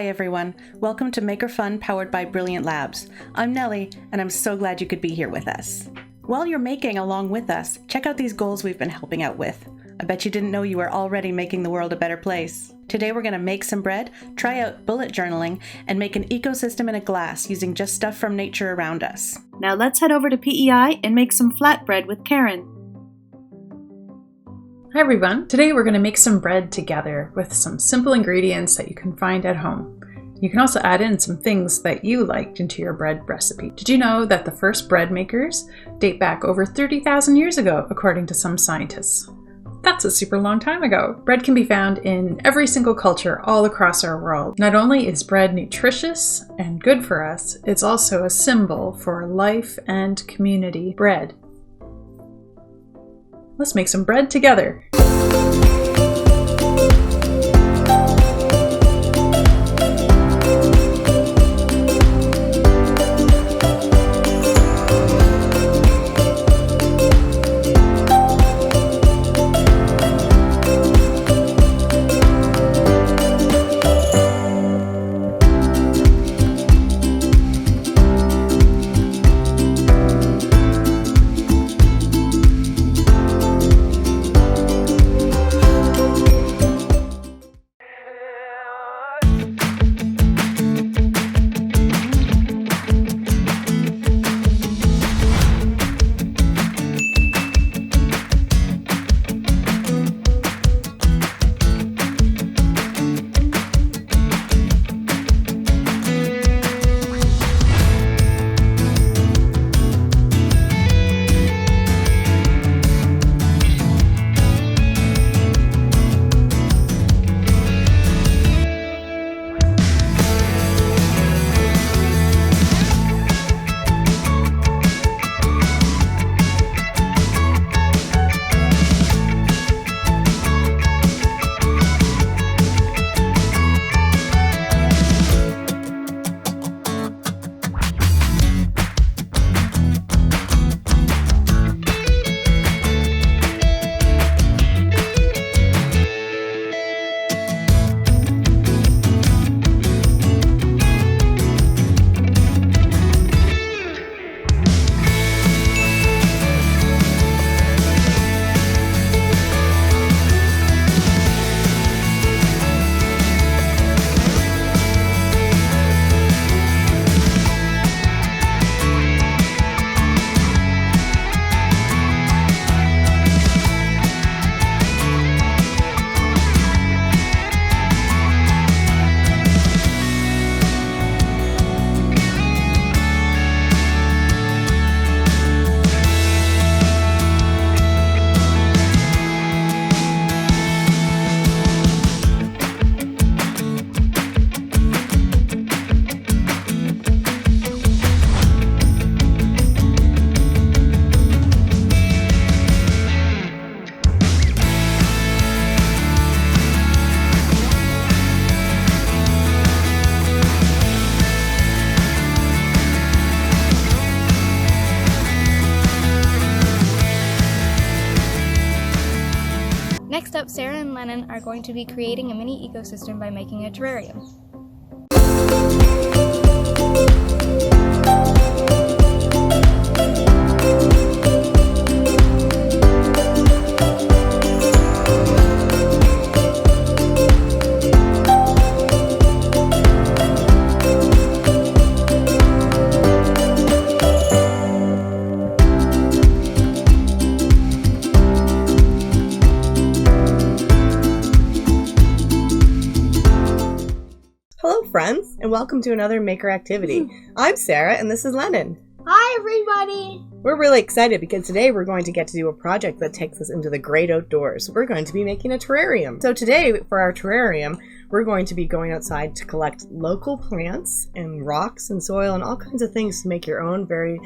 Hi everyone, welcome to MakerFun powered by Brilliant Labs. I'm Nellie, and I'm so glad you could be here with us. While you're making along with us, check out these goals we've been helping out with. I bet you didn't know you were already making the world a better place. Today we're going to make some bread, try out bullet journaling, and make an ecosystem in a glass using just stuff from nature around us. Now let's head over to PEI and make some flatbread with Karen. Hi everyone, today we're going to make some bread together with some simple ingredients that you can find at home. You can also add in some things that you liked into your bread recipe. Did you know that the first bread makers date back over 30,000 years ago, according to some scientists? That's a super long time ago. Bread can be found in every single culture all across our world. Not only is bread nutritious and good for us, it's also a symbol for life and community. Bread. Let's make some bread together. Next up, Sarah and Lennon are going to be creating a mini ecosystem by making a terrarium. Friends, and welcome to another Maker activity. I'm Sarah, and this is Lennon. Hi, everybody! We're really excited because today we're going to get to do a project that takes us into the great outdoors. We're going to be making a terrarium. So today, for our terrarium, we're going to be going outside to collect local plants and rocks and soil and all kinds of things to make your own very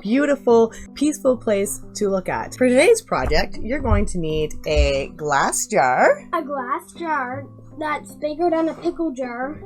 beautiful, peaceful place to look at. For today's project, you're going to need a glass jar. A glass jar that's bigger than a pickle jar.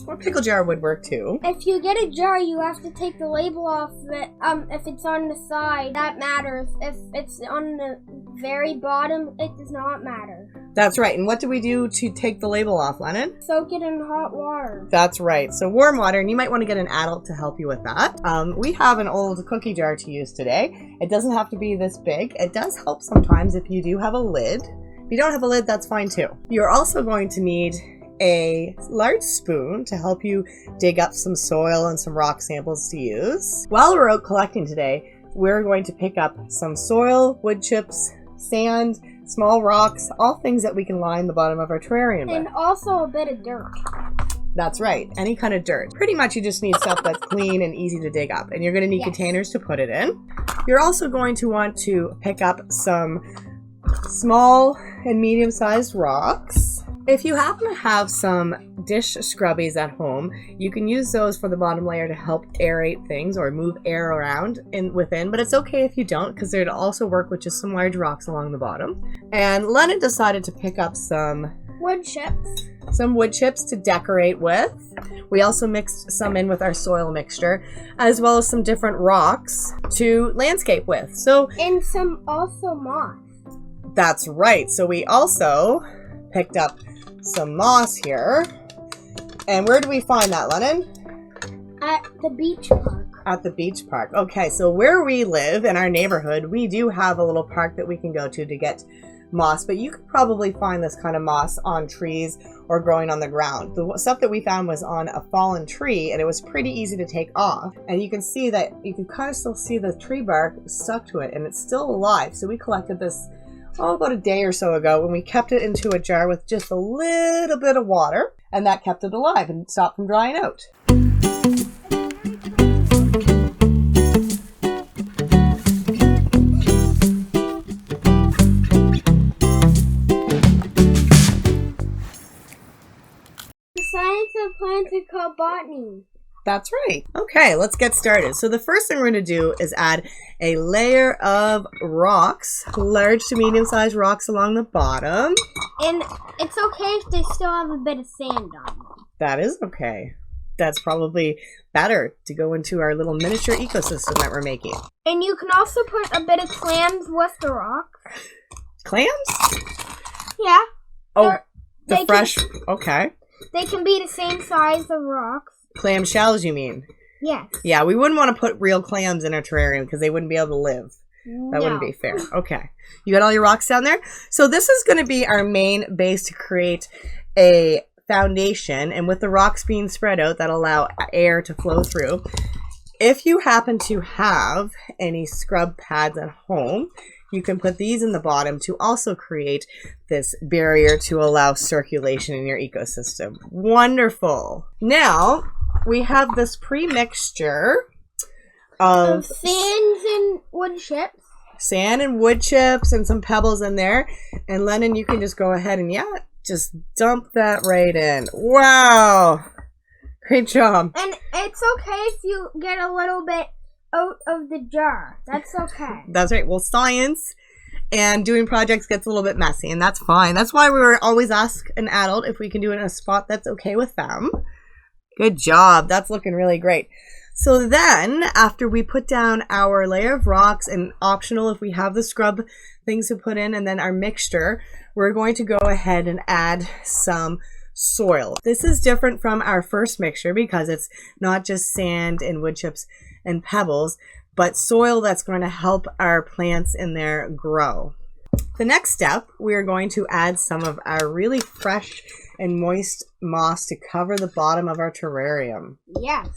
Or pickle jar would work too. If you get a jar, you have to take the label off of it. If it's on the side, that matters. If it's on the very bottom, it does not matter. That's right. And what do we do to take the label off, Lennon? Soak it in hot water. That's right. So warm water, and you might want to get an adult to help you with that. We have an old cookie jar to use today. It doesn't have to be this big. It does help sometimes if you do have a lid. If you don't have a lid, that's fine too. You're also going to need a large spoon to help you dig up some soil and some rock samples to use. While we're out collecting today, we're going to pick up some soil, wood chips, sand, small rocks, all things that we can line the bottom of our terrarium with. And also a bit of dirt. That's right, any kind of dirt. Pretty much you just need stuff that's clean and easy to dig up, and you're going to need containers to put it in. You're also going to want to pick up some small and medium-sized rocks. If you happen to have some dish scrubbies at home, you can use those for the bottom layer to help aerate things or move air around within, but it's okay if you don't, because they'd also work with just some large rocks along the bottom. And Lennon decided to pick up some wood chips. Some wood chips to decorate with. We also mixed some in with our soil mixture, as well as some different rocks to landscape with. And some also moss. That's right. So we also picked up some moss here. And where do we find that, Lennon? At the beach park. At the beach park. Okay, so where we live in our neighborhood, we do have a little park that we can go to get moss, but you could probably find this kind of moss on trees or growing on the ground. The stuff that we found was on a fallen tree, and it was pretty easy to take off. And you can see that you can kind of still see the tree bark stuck to it, and it's still alive. So we collected this about a day or so ago, when we kept it into a jar with just a little bit of water, and that kept it alive and stopped from drying out. The science of plants is called botany. That's right. Okay, let's get started. So the first thing we're going to do is add a layer of rocks, large to medium-sized rocks along the bottom. And it's okay if they still have a bit of sand on them. That is okay. That's probably better to go into our little miniature ecosystem that we're making. And you can also put a bit of clams with the rocks. Clams? Yeah. Oh, the fresh, okay. They can be the same size of rocks. Clam shells, you mean? Yes. Yeah, we wouldn't want to put real clams in our terrarium because they wouldn't be able to live. That wouldn't be fair. Okay. You got all your rocks down there? So this is going to be our main base to create a foundation, and with the rocks being spread out, that'll allow air to flow through. If you happen to have any scrub pads at home, you can put these in the bottom to also create this barrier to allow circulation in your ecosystem. Wonderful. Now, we have this pre-mixture of sands and wood chips. Sand and wood chips and some pebbles in there. And Lennon, you can just go ahead and, just dump that right in. Wow. Great job. And it's okay if you get a little bit out of the jar. That's okay. That's right. Well, science and doing projects gets a little bit messy, and that's fine. That's why we were always ask an adult if we can do it in a spot that's okay with them. Good job. That's looking really great. So then, after we put down our layer of rocks, and optional if we have the scrub things to put in, and then our mixture, we're going to go ahead and add some soil. This is different from our first mixture because it's not just sand and wood chips and pebbles, but soil that's going to help our plants in there grow. The next step, we are going to add some of our really fresh and moist moss to cover the bottom of our terrarium. Yes.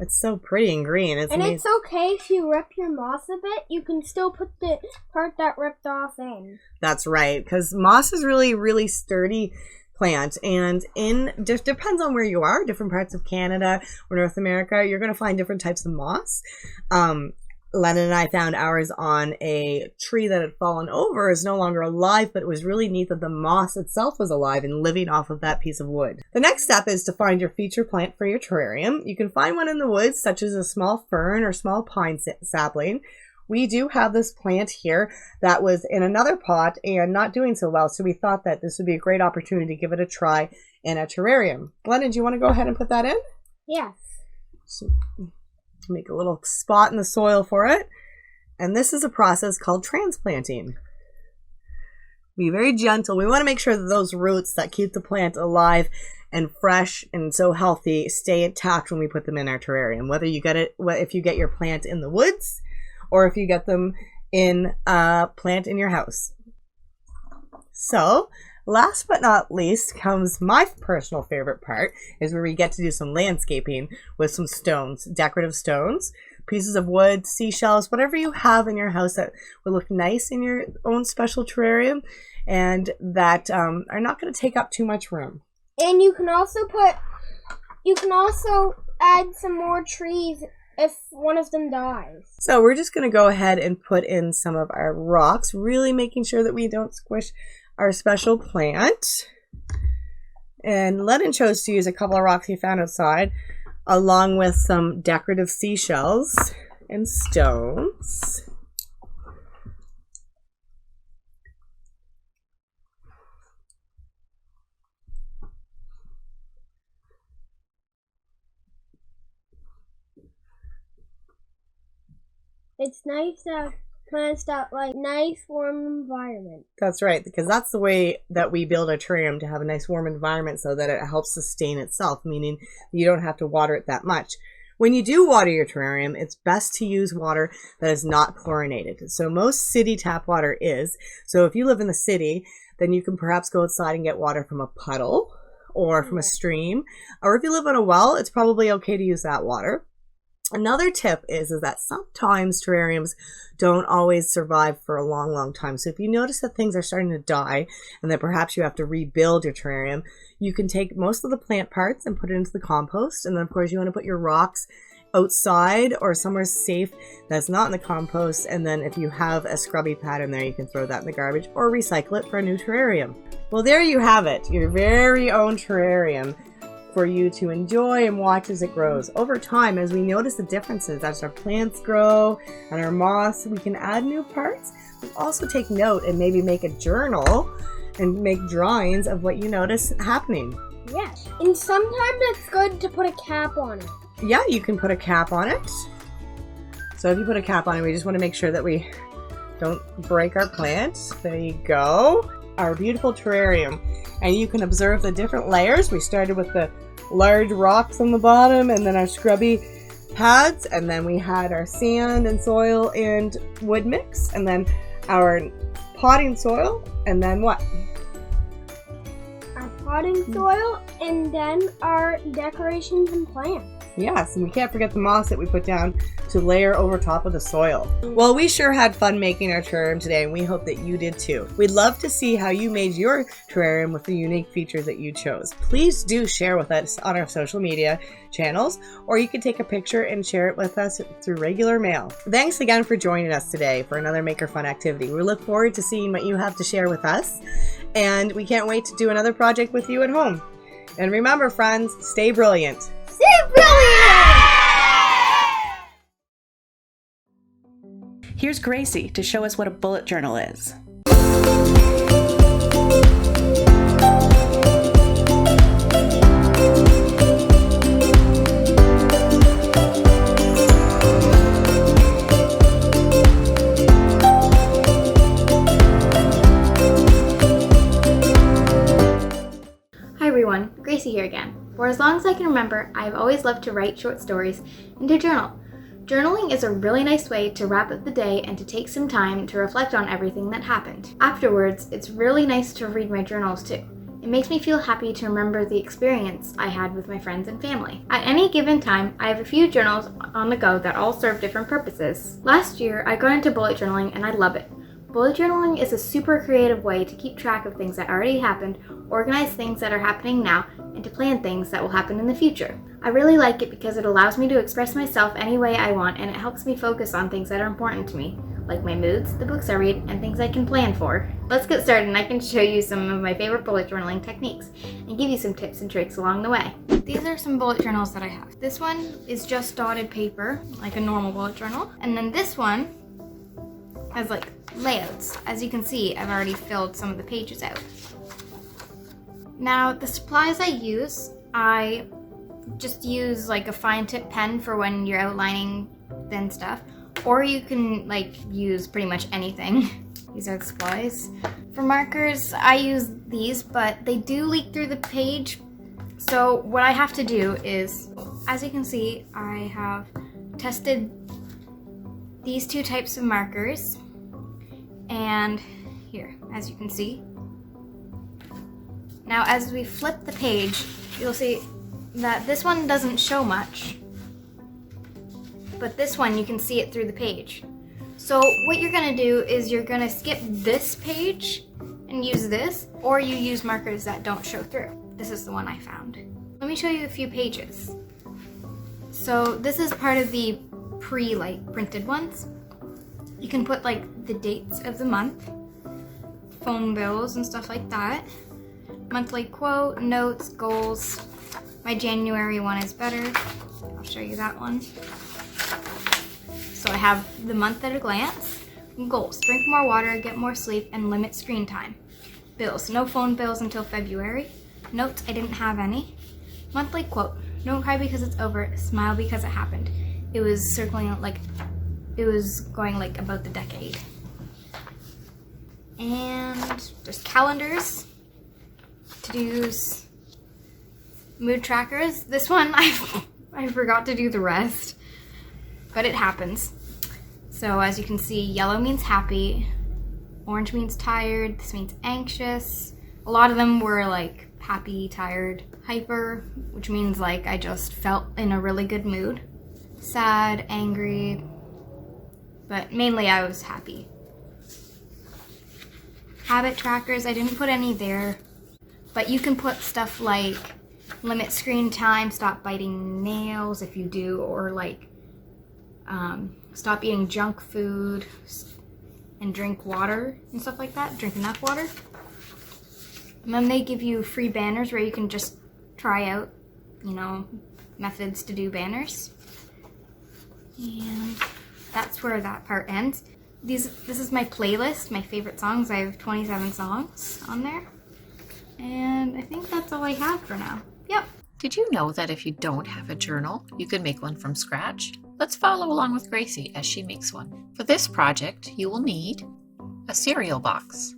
It's so pretty and green. It's okay if you rip your moss a bit. You can still put the part that ripped off in. That's right, because moss is really, really sturdy plant, and depends on where you are. Different parts of Canada or North America, you're going to find different types of moss. Lennon and I found ours on a tree that had fallen over, is no longer alive, but it was really neat that the moss itself was alive and living off of that piece of wood. The next step is to find your feature plant for your terrarium. You can find one in the woods, such as a small fern or small pine sapling. We do have this plant here that was in another pot and not doing so well, so we thought that this would be a great opportunity to give it a try in a terrarium. Lennon, do you want to go ahead and put that in? Yes. So, make a little spot in the soil for it. And this is a process called transplanting. Be very gentle. We want to make sure that those roots that keep the plant alive and fresh and so healthy stay intact when we put them in our terrarium. Whether you get it, if you get your plant in the woods or if you get them in a plant in your house. So last but not least comes my personal favorite part, is where we get to do some landscaping with some stones, decorative stones, pieces of wood, seashells, whatever you have in your house that would look nice in your own special terrarium and that are not going to take up too much room. And you can also add some more trees if one of them dies. So we're just going to go ahead and put in some of our rocks, really making sure that we don't squish our special plant. And Lennon chose to use a couple of rocks he found outside, along with some decorative seashells and stones. It's nice to have plants that like nice warm environment. That's right, because that's the way that we build a terrarium, to have a nice warm environment so that it helps sustain itself, meaning you don't have to water it that much. When you do water your terrarium, it's best to use water that is not chlorinated. So most city tap water is. So if you live in the city, then you can perhaps go outside and get water from a puddle or from a stream. Or if you live on a well, it's probably okay to use that water. Another tip is that sometimes terrariums don't always survive for a long, long time. So if you notice that things are starting to die and that perhaps you have to rebuild your terrarium, you can take most of the plant parts and put it into the compost. And then of course you want to put your rocks outside or somewhere safe that's not in the compost. And then if you have a scrubby pad in there, you can throw that in the garbage or recycle it for a new terrarium. Well, there you have it, your very own terrarium, for you to enjoy and watch as it grows. Over time, as we notice the differences, as our plants grow and our moss, we can add new parts. We also take note and maybe make a journal and make drawings of what you notice happening. Yes. And sometimes it's good to put a cap on it. Yeah, you can put a cap on it. So if you put a cap on it, we just want to make sure that we don't break our plants. There you go. Our beautiful terrarium. And you can observe the different layers. We started with the large rocks on the bottom and then our scrubby pads, and then we had our sand and soil and wood mix, and then our potting soil, and then what? Our potting soil, and then our decorations and plants. Yes, and we can't forget the moss that we put down to layer over top of the soil. Well, we sure had fun making our terrarium today, and we hope that you did too. We'd love to see how you made your terrarium with the unique features that you chose. Please do share with us on our social media channels, or you can take a picture and share it with us through regular mail. Thanks again for joining us today for another MakerFun activity. We look forward to seeing what you have to share with us, and we can't wait to do another project with you at home. And remember, friends, stay brilliant. Stay brilliant! Here's Gracie to show us what a bullet journal is. Hi everyone, Gracie here again. For as long as I can remember, I have always loved to write short stories and to journal. Journaling is a really nice way to wrap up the day and to take some time to reflect on everything that happened. Afterwards, it's really nice to read my journals too. It makes me feel happy to remember the experience I had with my friends and family. At any given time, I have a few journals on the go that all serve different purposes. Last year, I got into bullet journaling and I love it. Bullet journaling is a super creative way to keep track of things that already happened, organize things that are happening now, and to plan things that will happen in the future. I really like it because it allows me to express myself any way I want, and it helps me focus on things that are important to me, like my moods, the books I read, and things I can plan for. Let's get started and I can show you some of my favorite bullet journaling techniques and give you some tips and tricks along the way. These are some bullet journals that I have. This one is just dotted paper, like a normal bullet journal, and then this one has like layouts. As you can see, I've already filled some of the pages out. Now, the supplies I use, I just use like a fine tip pen for when you're outlining thin stuff, or you can like use pretty much anything. These are the supplies. For markers, I use these, but they do leak through the page. So what I have to do is, as you can see, I have tested these two types of markers. And here, as you can see. Now, as we flip the page, you'll see that this one doesn't show much, but this one, you can see it through the page. So what you're gonna do is you're gonna skip this page and use this, or you use markers that don't show through. This is the one I found. Let me show you a few pages. So this is part of the printed ones. You can put like the dates of the month, phone bills and stuff like that. Monthly quote, notes, goals. My January one is better. I'll show you that one. So I have the month at a glance. Goals, drink more water, get more sleep, and limit screen time. Bills, no phone bills until February. Notes, I didn't have any. Monthly quote, don't cry because it's over, smile because it happened. It was circling like, it was going like about the decade. And there's calendars, to-dos, mood trackers. This one, I forgot to do the rest, but it happens. So as you can see, yellow means happy, orange means tired, this means anxious. A lot of them were like happy, tired, hyper, which means like I just felt in a really good mood. Sad, angry, but mainly I was happy. Habit trackers, I didn't put any there, but you can put stuff like limit screen time, stop biting nails if you do, or like stop eating junk food and drink water and stuff like that, drink enough water. And then they give you free banners where you can just try out, you know, methods to do banners. And that's where that part ends. This is my playlist, my favorite songs. I have 27 songs on there. And I think that's all I have for now. Yep. Did you know that if you don't have a journal, you can make one from scratch? Let's follow along with Gracie as she makes one. For this project, you will need a cereal box,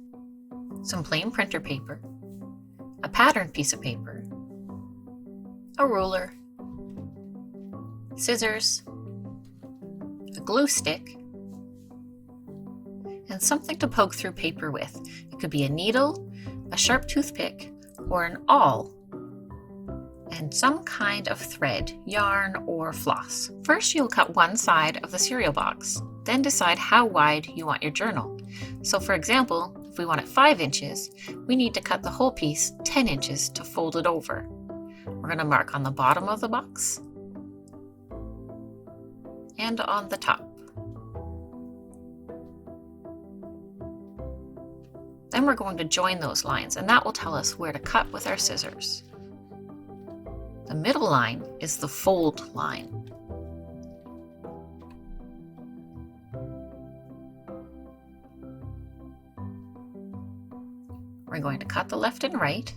some plain printer paper, a patterned piece of paper, a ruler, scissors, a glue stick, and something to poke through paper with. It could be a needle, a sharp toothpick, or an awl, and some kind of thread, yarn, or floss. First, you'll cut one side of the cereal box, then decide how wide you want your journal. So for example, if we want it 5 inches, we need to cut the whole piece 10 inches to fold it over. We're going to mark on the bottom of the box and on the top. Then we're going to join those lines, and that will tell us where to cut with our scissors. The middle line is the fold line. We're going to cut the left and right,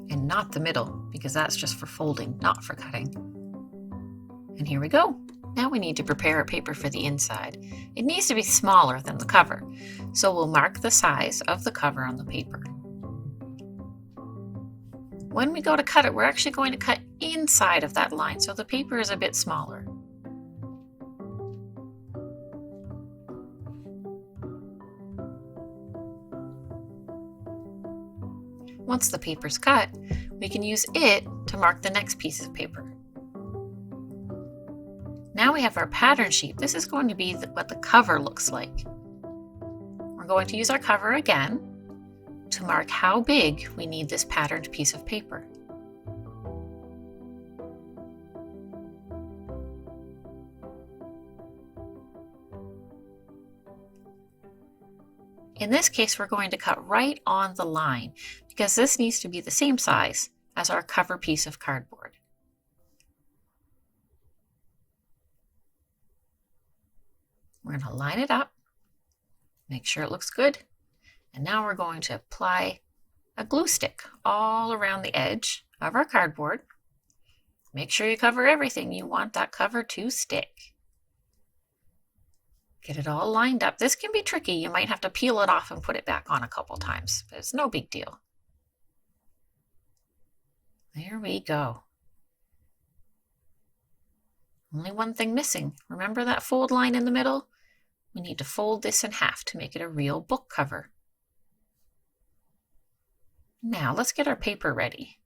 and not the middle, because that's just for folding, not for cutting. And here we go. Now we need to prepare our paper for the inside. It needs to be smaller than the cover, so we'll mark the size of the cover on the paper. When we go to cut it, we're actually going to cut inside of that line, so the paper is a bit smaller. Once the paper's cut, we can use it to mark the next piece of paper. Now we have our pattern sheet. This is going to be what the cover looks like. We're going to use our cover again to mark how big we need this patterned piece of paper. In this case, we're going to cut right on the line because this needs to be the same size as our cover piece of cardboard. We're going to line it up, make sure it looks good, and now we're going to apply a glue stick all around the edge of our cardboard. Make sure you cover everything. You want that cover to stick. Get it all lined up. This can be tricky. You might have to peel it off and put it back on a couple times, but it's no big deal. There we go. Only one thing missing. Remember that fold line in the middle? We need to fold this in half to make it a real book cover. Now let's get our paper ready.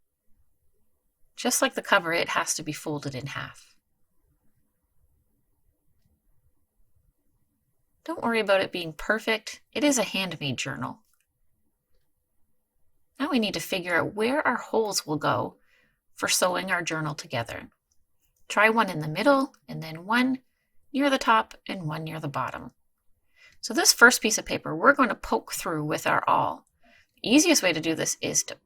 Just like the cover, it has to be folded in half. Don't worry about it being perfect. It is a handmade journal. Now we need to figure out where our holes will go for sewing our journal together. Try one in the middle, and then one near the top and one near the bottom. So this first piece of paper, we're going to poke through with our awl. The easiest way to do this is to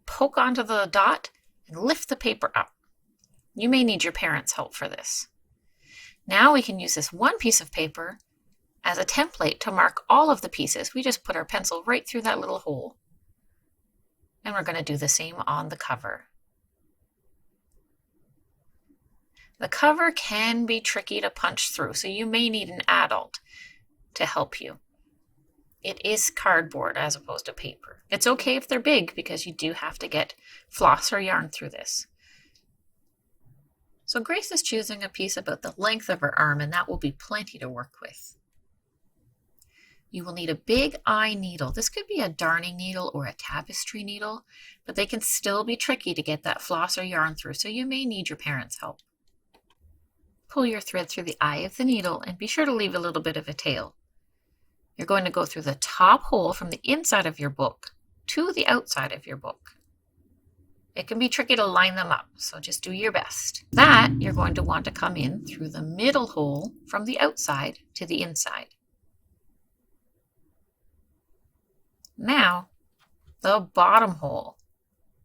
poke onto the dot and lift the paper up. You may need your parents' help for this. Now we can use this one piece of paper as a template to mark all of the pieces. We just put our pencil right through that little hole. And we're going to do the same on the cover. The cover can be tricky to punch through, so you may need an adult to help you. It is cardboard as opposed to paper. It's okay if they're big because you do have to get floss or yarn through this. So Grace is choosing a piece about the length of her arm, and that will be plenty to work with. You will need a big eye needle. This could be a darning needle or a tapestry needle, but they can still be tricky to get that floss or yarn through, so you may need your parents' help. Pull your thread through the eye of the needle and be sure to leave a little bit of a tail. You're going to go through the top hole from the inside of your book to the outside of your book. It can be tricky to line them up, so just do your best. That you're going to want to come in through the middle hole from the outside to the inside. Now, the bottom hole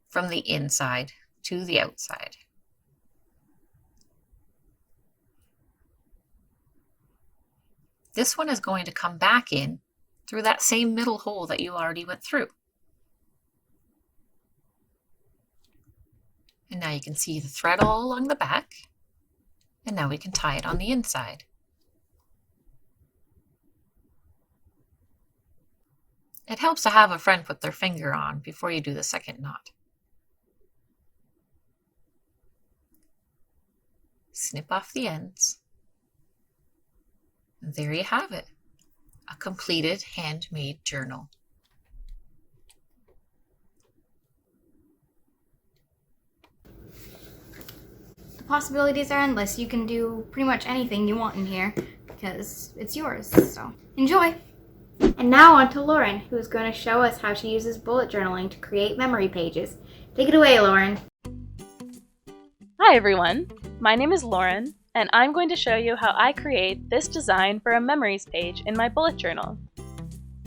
from the inside to the outside. This one is going to come back in through that same middle hole that you already went through. And now you can see the thread all along the back. And now we can tie it on the inside. It helps to have a friend put their finger on before you do the second knot. Snip off the ends. And there you have it, a completed handmade journal. The possibilities are endless. You can do pretty much anything you want in here because it's yours, so enjoy! And now on to Lauren, who is going to show us how she uses bullet journaling to create memory pages. Take it away, Lauren. Hi everyone, my name is Lauren, and I'm going to show you how I create this design for a memories page in my bullet journal.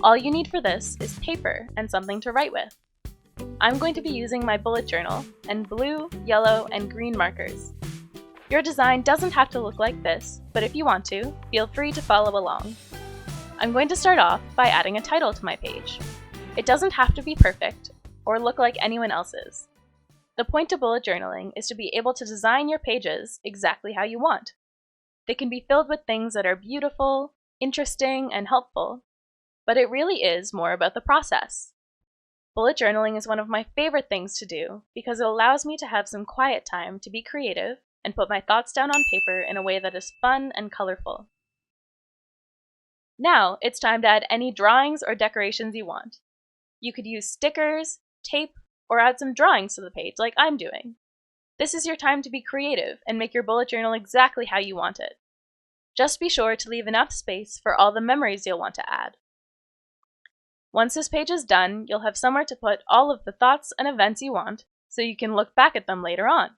All you need for this is paper and something to write with. I'm going to be using my bullet journal and blue, yellow, and green markers. Your design doesn't have to look like this, but if you want to, feel free to follow along. I'm going to start off by adding a title to my page. It doesn't have to be perfect or look like anyone else's. The point of bullet journaling is to be able to design your pages exactly how you want. They can be filled with things that are beautiful, interesting, and helpful, but it really is more about the process. Bullet journaling is one of my favorite things to do because it allows me to have some quiet time to be creative and put my thoughts down on paper in a way that is fun and colorful. Now it's time to add any drawings or decorations you want. You could use stickers, tape, or add some drawings to the page like I'm doing. This is your time to be creative and make your bullet journal exactly how you want it. Just be sure to leave enough space for all the memories you'll want to add. Once this page is done, you'll have somewhere to put all of the thoughts and events you want so you can look back at them later on.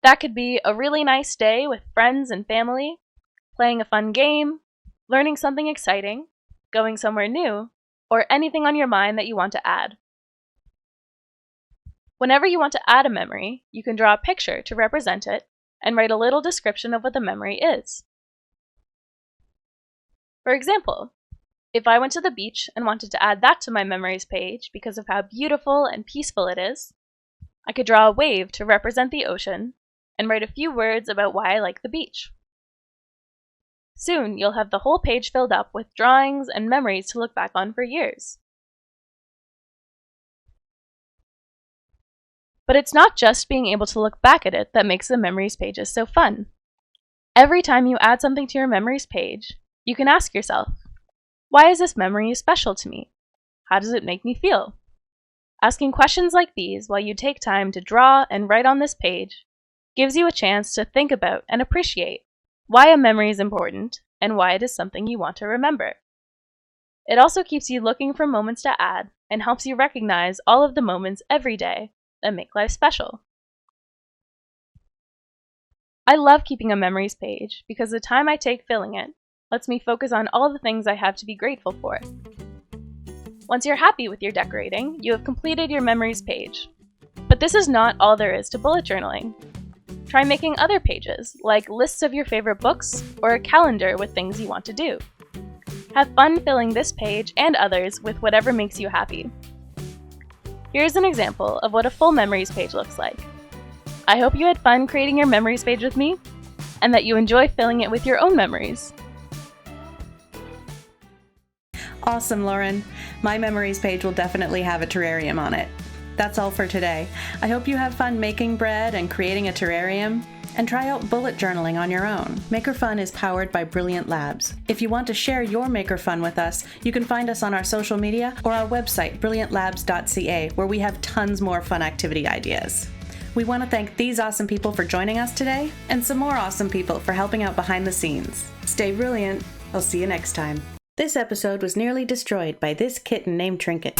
That could be a really nice day with friends and family, playing a fun game, learning something exciting, going somewhere new, or anything on your mind that you want to add. Whenever you want to add a memory, you can draw a picture to represent it and write a little description of what the memory is. For example, if I went to the beach and wanted to add that to my memories page because of how beautiful and peaceful it is, I could draw a wave to represent the ocean and write a few words about why I like the beach. Soon, you'll have the whole page filled up with drawings and memories to look back on for years. But it's not just being able to look back at it that makes the memories pages so fun. Every time you add something to your memories page, you can ask yourself, why is this memory special to me? How does it make me feel? Asking questions like these while you take time to draw and write on this page gives you a chance to think about and appreciate why a memory is important and why it is something you want to remember. It also keeps you looking for moments to add and helps you recognize all of the moments every day that make life special. I love keeping a memories page because the time I take filling it lets me focus on all the things I have to be grateful for. Once you're happy with your decorating, you have completed your memories page. But this is not all there is to bullet journaling. Try making other pages, like lists of your favorite books or a calendar with things you want to do. Have fun filling this page and others with whatever makes you happy. Here's an example of what a full memories page looks like. I hope you had fun creating your memories page with me, and that you enjoy filling it with your own memories. Awesome, Lauren. My memories page will definitely have a terrarium on it. That's all for today. I hope you have fun making bread and creating a terrarium, and try out bullet journaling on your own. MakerFun is powered by Brilliant Labs. If you want to share your MakerFun with us, you can find us on our social media or our website, brilliantlabs.ca, where we have tons more fun activity ideas. We want to thank these awesome people for joining us today, and some more awesome people for helping out behind the scenes. Stay brilliant. I'll see you next time. This episode was nearly destroyed by this kitten named Trinket.